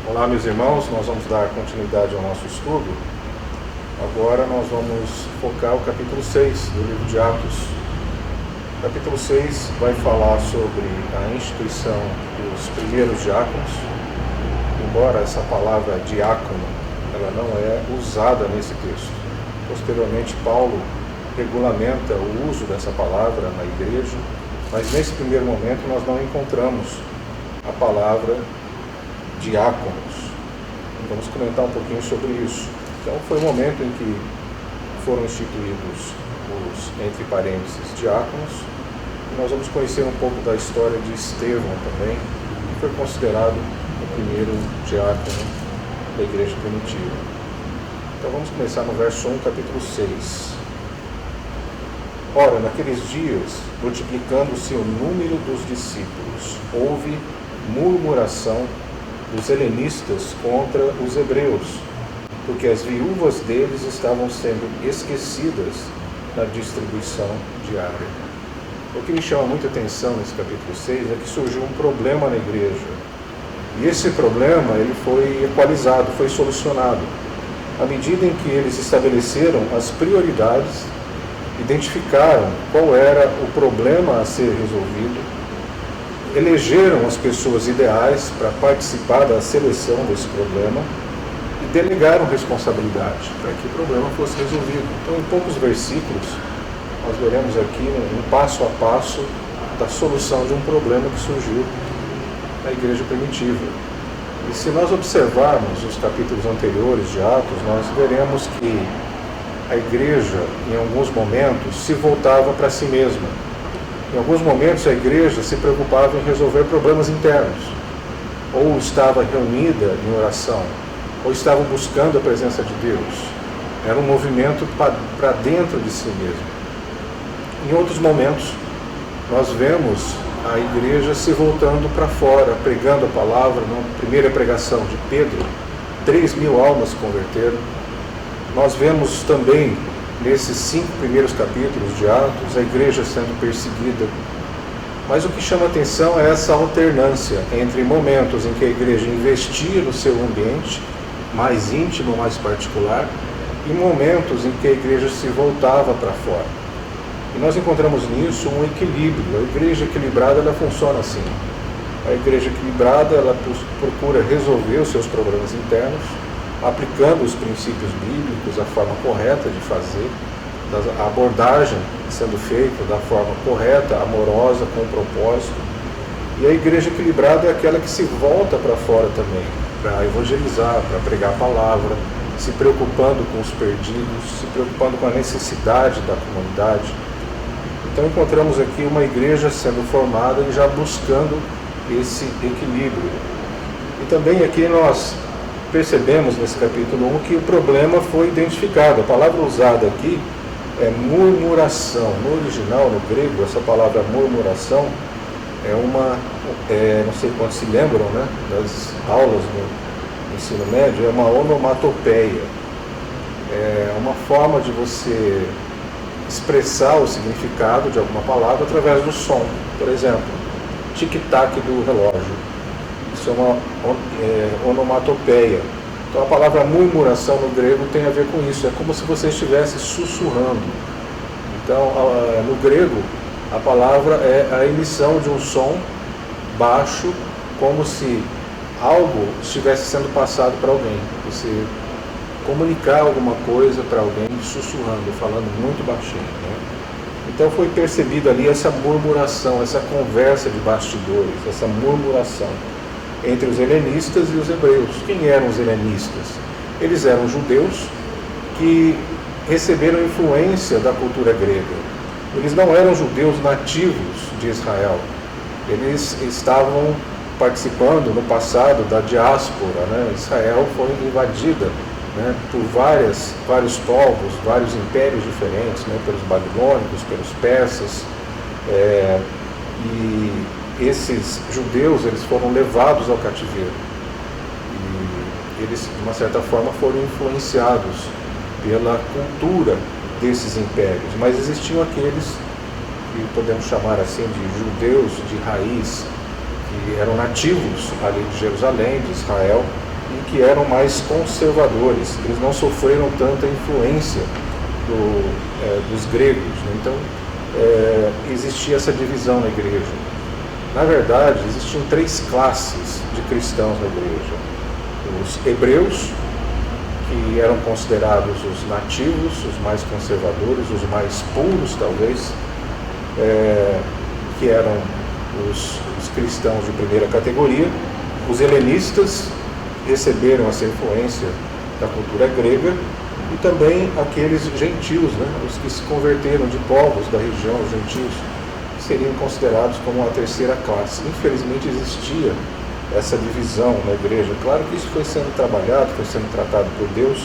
Olá, meus irmãos, nós vamos dar continuidade ao nosso estudo. Agora nós vamos focar o capítulo 6 do livro de Atos. O capítulo 6 vai falar sobre a instituição dos primeiros diáconos. Embora essa palavra diácono ela não é usada nesse texto. Posteriormente, Paulo regulamenta o uso dessa palavra na igreja, mas nesse primeiro momento nós não encontramos a palavra diáconos. Vamos comentar um pouquinho sobre isso. Então foi o momento em que foram instituídos os, entre parênteses, diáconos. E nós vamos conhecer um pouco da história de Estevão também, que foi considerado o primeiro diácono da igreja primitiva. Então vamos começar no verso 1, capítulo 6. Ora, naqueles dias, multiplicando-se o número dos discípulos, houve murmuração dos helenistas contra os hebreus, porque as viúvas deles estavam sendo esquecidas na distribuição diária. O que me chama muita atenção nesse capítulo 6 é que surgiu um problema na igreja. E esse problema ele foi equalizado, foi solucionado, à medida em que eles estabeleceram as prioridades, identificaram qual era o problema a ser resolvido, elegeram as pessoas ideais para participar da seleção desse problema e delegaram responsabilidade para que o problema fosse resolvido. Então, em poucos versículos, nós veremos aqui um passo a passo da solução de um problema que surgiu na igreja primitiva. E se nós observarmos os capítulos anteriores de Atos, nós veremos que a igreja, em alguns momentos, se voltava para si mesma. Em alguns momentos a igreja se preocupava em resolver problemas internos, ou estava reunida em oração, ou estava buscando a presença de Deus. Era um movimento para dentro de si mesmo. Em outros momentos, nós vemos a igreja se voltando para fora, pregando a palavra. Na primeira pregação de Pedro, 3.000 almas se converteram. Nós vemos também, nesses 5 primeiros capítulos de Atos, a igreja sendo perseguida. Mas o que chama atenção é essa alternância entre momentos em que a igreja investia no seu ambiente mais íntimo, mais particular, e momentos em que a igreja se voltava para fora. E nós encontramos nisso um equilíbrio. A igreja equilibrada ela funciona assim. A igreja equilibrada ela procura resolver os seus problemas internos, aplicando os princípios bíblicos, a forma correta de fazer, a abordagem sendo feita da forma correta, amorosa, com propósito. E a igreja equilibrada é aquela que se volta para fora também, para evangelizar, para pregar a palavra, se preocupando com os perdidos, se preocupando com a necessidade da comunidade. Então encontramos aqui uma igreja sendo formada e já buscando esse equilíbrio. E também aqui nós percebemos nesse capítulo 1 que o problema foi identificado. A palavra usada aqui é murmuração. No original, no grego, essa palavra murmuração é uma, não sei quantos se lembram, né, das aulas no ensino médio, é uma onomatopeia. É uma forma de você expressar o significado de alguma palavra através do som. Por exemplo, tic-tac do relógio. Isso é uma onomatopeia. Então a palavra murmuração no grego tem a ver com isso. É como se você estivesse sussurrando. Então no grego a palavra é a emissão de um som baixo, como se algo estivesse sendo passado para alguém. Você comunicar alguma coisa para alguém sussurrando, falando muito baixinho, né? Então foi percebida ali essa murmuração, essa conversa de bastidores, essa murmuração entre os helenistas e os hebreus. Quem eram os helenistas? Eles eram judeus que receberam influência da cultura grega. Eles não eram judeus nativos de Israel. Eles estavam participando no passado da diáspora, né? Israel foi invadida, né, por vários povos, vários impérios diferentes, né, pelos babilônicos, pelos persas, e esses judeus eles foram levados ao cativeiro e eles de uma certa forma foram influenciados pela cultura desses impérios, mas existiam aqueles que podemos chamar assim de judeus de raiz, que eram nativos ali de Jerusalém, de Israel, e que eram mais conservadores. Eles não sofreram tanta influência dos gregos, né? Então existia essa divisão na igreja. Na verdade, existiam 3 classes de cristãos na igreja: os hebreus, que eram considerados os nativos, os mais conservadores, os mais puros talvez, que eram os cristãos de primeira categoria. Os helenistas receberam essa influência da cultura grega, e também aqueles gentios, né, os que se converteram de povos da região, os gentios, que seriam considerados como a terceira classe. Infelizmente existia essa divisão na igreja. Claro que isso foi sendo trabalhado, foi sendo tratado por Deus,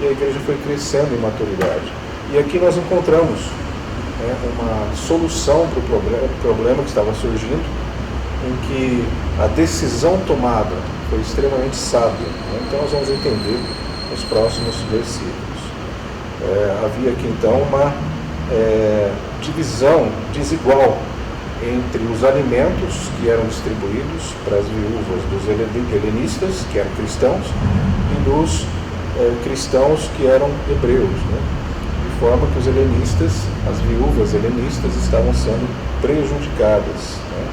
e a igreja foi crescendo em maturidade. E aqui nós encontramos uma solução para o problema que estava surgindo, em que a decisão tomada foi extremamente sábia. Então nós vamos entender nos próximos versículos. Havia aqui então uma divisão desigual entre os alimentos que eram distribuídos para as viúvas dos helenistas, que eram cristãos, e dos cristãos que eram hebreus, né? De forma que os helenistas, as viúvas helenistas, estavam sendo prejudicadas, né?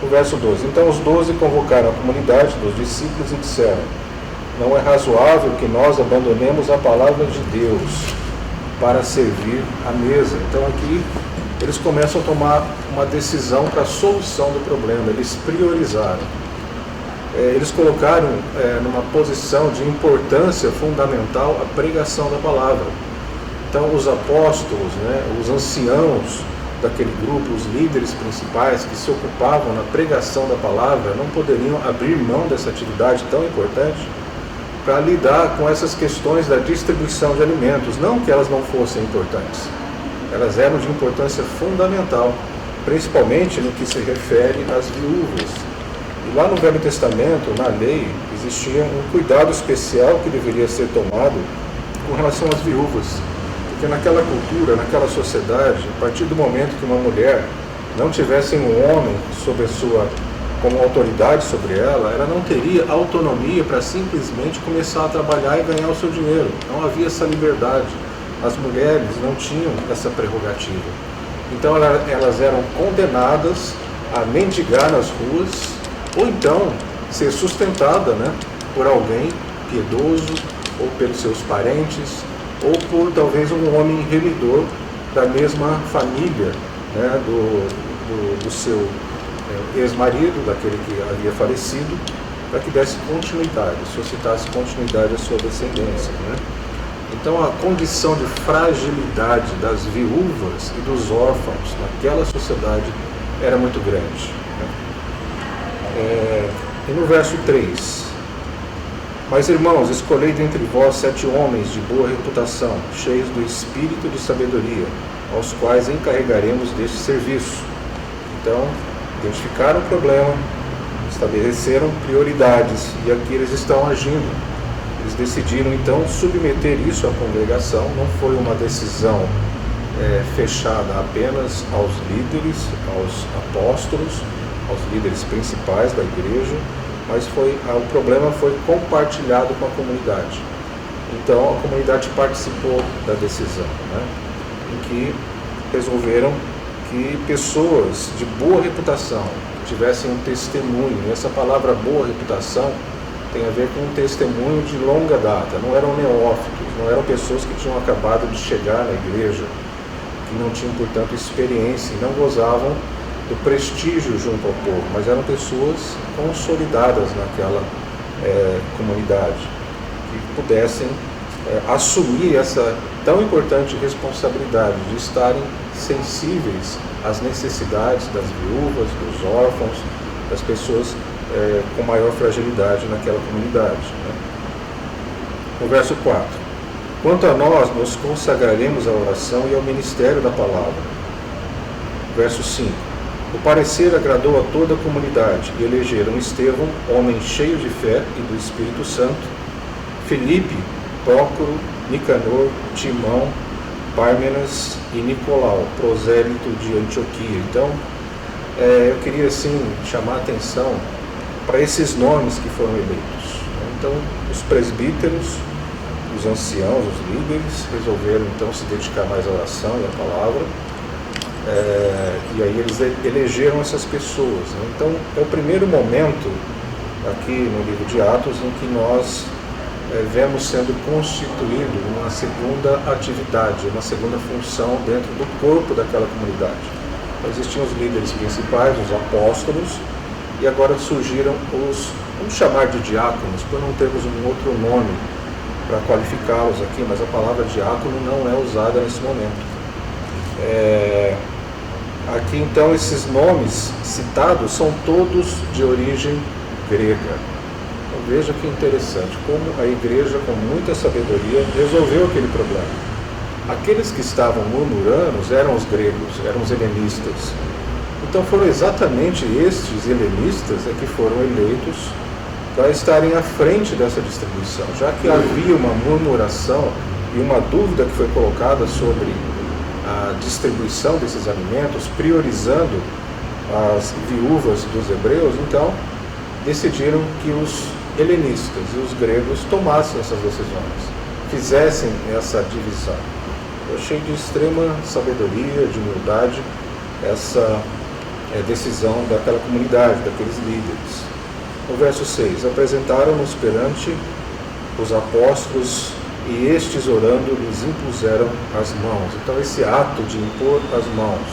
O verso 12: Então os 12 convocaram a comunidade dos discípulos e disseram: Não é razoável que nós abandonemos a palavra de Deus para servir à mesa. Então aqui eles começam a tomar uma decisão para a solução do problema. Eles priorizaram. Eles colocaram numa posição de importância fundamental a pregação da palavra. Então os apóstolos, né, os anciãos daquele grupo, os líderes principais que se ocupavam na pregação da palavra, não poderiam abrir mão dessa atividade tão importante para lidar com essas questões da distribuição de alimentos. Não que elas não fossem importantes, elas eram de importância fundamental, principalmente no que se refere às viúvas. E lá no Velho Testamento, na lei, existia um cuidado especial que deveria ser tomado com relação às viúvas. Porque naquela cultura, naquela sociedade, a partir do momento que uma mulher não tivesse um homem como autoridade sobre ela, ela não teria autonomia para simplesmente começar a trabalhar e ganhar o seu dinheiro. Não havia essa liberdade. As mulheres não tinham essa prerrogativa. Então elas eram condenadas a mendigar nas ruas, ou então ser sustentada, né, por alguém piedoso, ou pelos seus parentes, ou por talvez um homem remidor da mesma família, né, do seu ex-marido, daquele que havia falecido, para que desse continuidade, suscitasse continuidade à sua descendência, né? Então a condição de fragilidade das viúvas e dos órfãos naquela sociedade era muito grande, né? E no verso 3: Mas irmãos, escolhei dentre vós 7 homens de boa reputação, cheios do espírito de sabedoria, aos quais encarregaremos deste serviço. Então, identificaram o problema, estabeleceram prioridades, e aqui eles estão agindo. Eles decidiram então submeter isso à congregação. Não foi uma decisão fechada apenas aos líderes, aos apóstolos, aos líderes principais da igreja, mas o problema foi compartilhado com a comunidade. Então a comunidade participou da decisão, né, em que resolveram que pessoas de boa reputação tivessem um testemunho. E essa palavra boa reputação tem a ver com um testemunho de longa data. Não eram neófitos, não eram pessoas que tinham acabado de chegar na igreja, que não tinham, portanto, experiência e não gozavam do prestígio junto ao povo, mas eram pessoas consolidadas naquela comunidade, que pudessem assumir essa tão importante responsabilidade de estarem sensíveis às necessidades das viúvas, dos órfãos, das pessoas com maior fragilidade naquela comunidade, né? No verso 4: Quanto a nós, nos consagraremos à oração e ao ministério da palavra. Verso 5: O parecer agradou a toda a comunidade, e elegeram Estevão, homem cheio de fé e do Espírito Santo, Filipe, Prócoro, Nicanor, Timão, Pármenas e Nicolau, prosélito de Antioquia. Então, eu queria assim chamar a atenção para esses nomes que foram eleitos. Então, os presbíteros, os anciãos, os líderes, resolveram então se dedicar mais à oração e à palavra, e aí eles elegeram essas pessoas. Então, é o primeiro momento aqui no livro de Atos em que nós vemos sendo constituído uma segunda atividade, uma segunda função dentro do corpo daquela comunidade. Então, existiam os líderes principais, os apóstolos, e agora surgiram vamos chamar de diáconos, por não termos um outro nome para qualificá-los aqui, mas a palavra diácono não é usada nesse momento. Aqui então esses nomes citados são todos de origem grega. Então, veja que interessante, como a igreja, com muita sabedoria, resolveu aquele problema. Aqueles que estavam murmurando eram os gregos, eram os helenistas. Então foram exatamente estes helenistas que foram eleitos para estarem à frente dessa distribuição, já que havia uma murmuração e uma dúvida que foi colocada sobre a distribuição desses alimentos, priorizando as viúvas dos hebreus. Então decidiram que os helenistas e os gregos tomassem essas decisões, fizessem essa divisão. Eu achei de extrema sabedoria, de humildade, essa decisão daquela comunidade, daqueles líderes. No verso 6, apresentaram-nos perante os apóstolos e estes, orando, lhes impuseram as mãos. Então esse ato de impor as mãos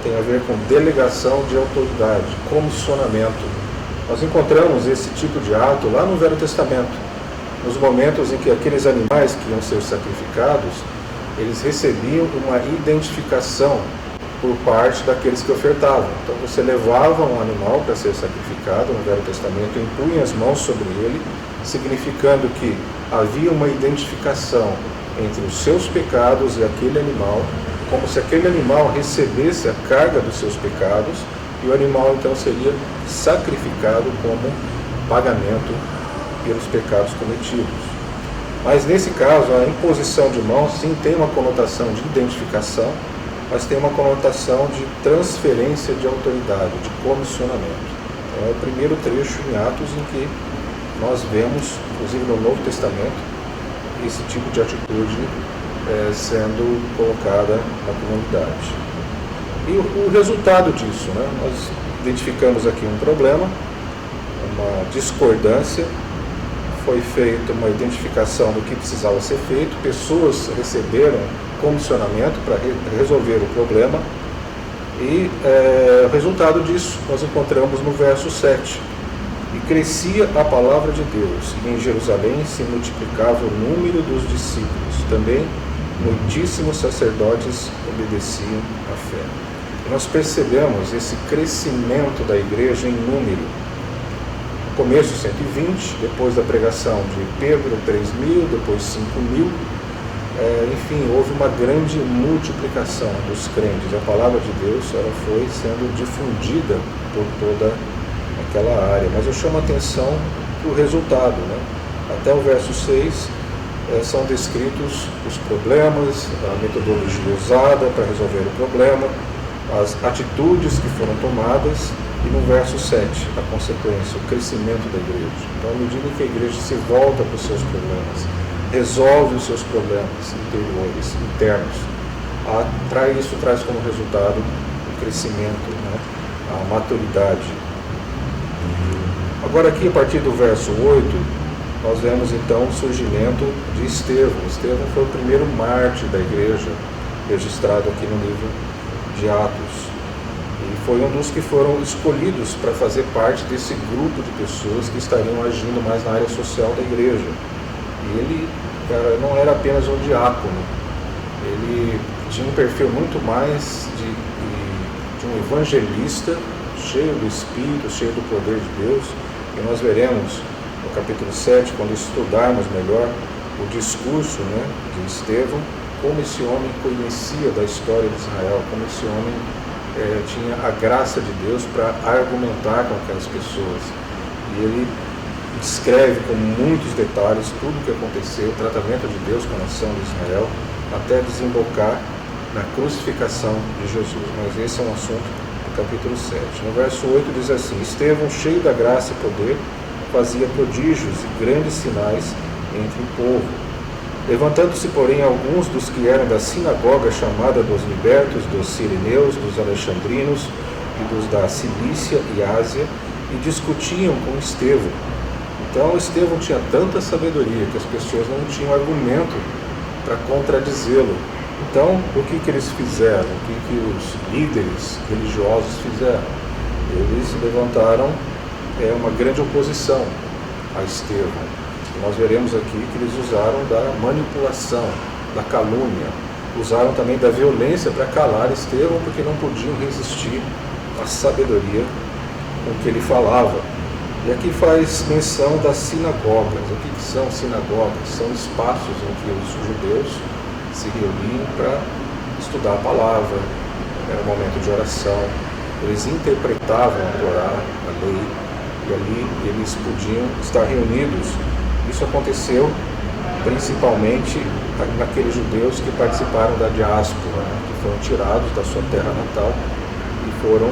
tem a ver com delegação de autoridade, comissionamento. Nós encontramos esse tipo de ato lá no Velho Testamento, nos momentos em que aqueles animais que iam ser sacrificados, eles recebiam uma identificação por parte daqueles que ofertavam. Então você levava um animal para ser sacrificado no Velho Testamento, impunha as mãos sobre ele, significando que havia uma identificação entre os seus pecados e aquele animal, como se aquele animal recebesse a carga dos seus pecados, e o animal então seria sacrificado como pagamento pelos pecados cometidos. Mas nesse caso, a imposição de mãos sim tem uma conotação de identificação, mas tem uma conotação de transferência de autoridade, de comissionamento. Então, é o primeiro trecho em Atos em que nós vemos, inclusive no Novo Testamento, esse tipo de atitude sendo colocada na comunidade. E o resultado disso, nós identificamos aqui um problema, uma discordância, foi feita uma identificação do que precisava ser feito, pessoas receberam comissionamento para resolver o problema, e o resultado disso nós encontramos no verso 7. E crescia a palavra de Deus, e em Jerusalém se multiplicava o número dos discípulos. Também muitíssimos sacerdotes obedeciam à fé. E nós percebemos esse crescimento da igreja em número. No começo 120, depois da pregação de Pedro 3.000, depois 5.000. Enfim, houve uma grande multiplicação dos crentes. A palavra de Deus ela foi sendo difundida por toda aquela área. Mas eu chamo a atenção para o resultado. Até o verso 6 são descritos os problemas, a metodologia usada para resolver o problema, as atitudes que foram tomadas, e no verso 7, a consequência, o crescimento da igreja. Então, à medida que a igreja se volta para os seus problemas, resolve os seus problemas interiores, internos, isso traz como resultado o crescimento, a maturidade. Agora aqui, a partir do verso 8, nós vemos então o surgimento de Estevão. Estevão foi o primeiro mártir da igreja, registrado aqui no livro de Atos. E foi um dos que foram escolhidos para fazer parte desse grupo de pessoas que estariam agindo mais na área social da igreja. E ele não era apenas um diácono, ele tinha um perfil muito mais de um evangelista, cheio do Espírito, cheio do poder de Deus. E nós veremos no capítulo 7, quando estudarmos melhor o discurso de Estevão, como esse homem conhecia da história de Israel, como esse homem tinha a graça de Deus para argumentar com aquelas pessoas. E ele descreve com muitos detalhes tudo o que aconteceu, o tratamento de Deus com a nação de Israel, até desembocar na crucificação de Jesus. Mas esse é um assunto capítulo 7. No verso 8 diz assim: Estevão, cheio da graça e poder, fazia prodígios e grandes sinais entre o povo. Levantando-se, porém, alguns dos que eram da sinagoga chamada dos libertos, dos sirineus, dos alexandrinos e dos da Cilícia e Ásia, e discutiam com Estevão. Então, Estevão tinha tanta sabedoria que as pessoas não tinham argumento para contradizê-lo. Então, o que eles fizeram? O que os líderes religiosos fizeram? Eles levantaram uma grande oposição a Estevão. Nós veremos aqui que eles usaram da manipulação, da calúnia, usaram também da violência para calar Estevão, porque não podiam resistir à sabedoria com que ele falava. E aqui faz menção das sinagogas. O que são sinagogas? São espaços em que os judeus se reuniam para estudar a palavra, era um momento de oração, eles interpretavam a Torá, a lei, e ali eles podiam estar reunidos. Isso aconteceu principalmente naqueles judeus que participaram da diáspora, que foram tirados da sua terra natal e foram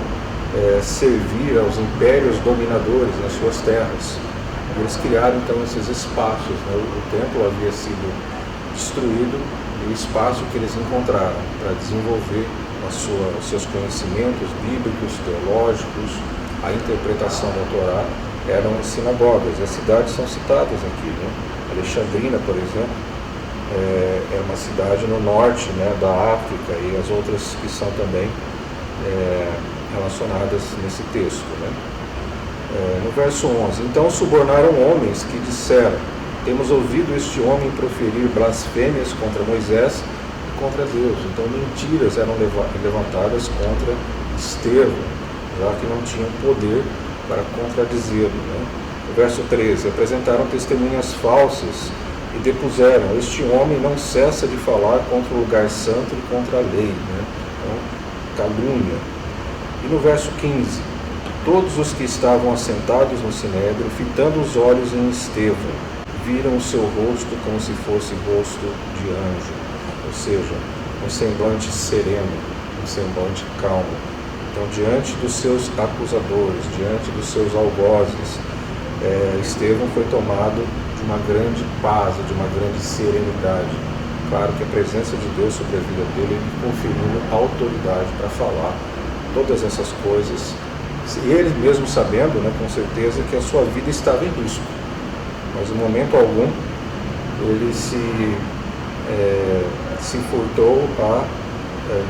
servir aos impérios dominadores nas suas terras. E eles criaram então esses espaços, né? O templo havia sido destruído e o espaço que eles encontraram para desenvolver os seus conhecimentos bíblicos, teológicos, a interpretação da Torá, eram as sinagogas. As cidades são citadas aqui, né? Alexandrina, por exemplo, é uma cidade no norte, né, da África, e as outras que são também relacionadas nesse texto, né? No verso 11: Então subornaram homens que disseram: Temos ouvido este homem proferir blasfêmias contra Moisés e contra Deus. Então mentiras eram levantadas contra Estevão, já que não tinham poder para contradizê-lo, né? No verso 13: Apresentaram testemunhas falsas e depuseram: Este homem não cessa de falar contra o lugar santo e contra a lei, né? Então, calúnia. E no verso 15: Todos os que estavam assentados no sinédrio, fitando os olhos em Estevão, viram o seu rosto como se fosse rosto de anjo, ou seja, um semblante sereno, um semblante calmo. Então, diante dos seus acusadores, diante dos seus algozes, Estevão foi tomado de uma grande paz, de uma grande serenidade. Claro que a presença de Deus sobre a vida dele, ele conferindo autoridade para falar todas essas coisas, e ele mesmo sabendo, né, com certeza, que a sua vida estava em risco. Mas em momento algum ele se furtou a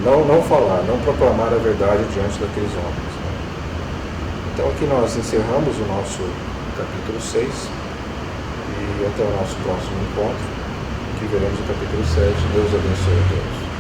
não falar, não proclamar a verdade diante daqueles homens, né? Então aqui nós encerramos o nosso capítulo 6 e até o nosso próximo encontro, que veremos o capítulo 7. Deus abençoe a todos.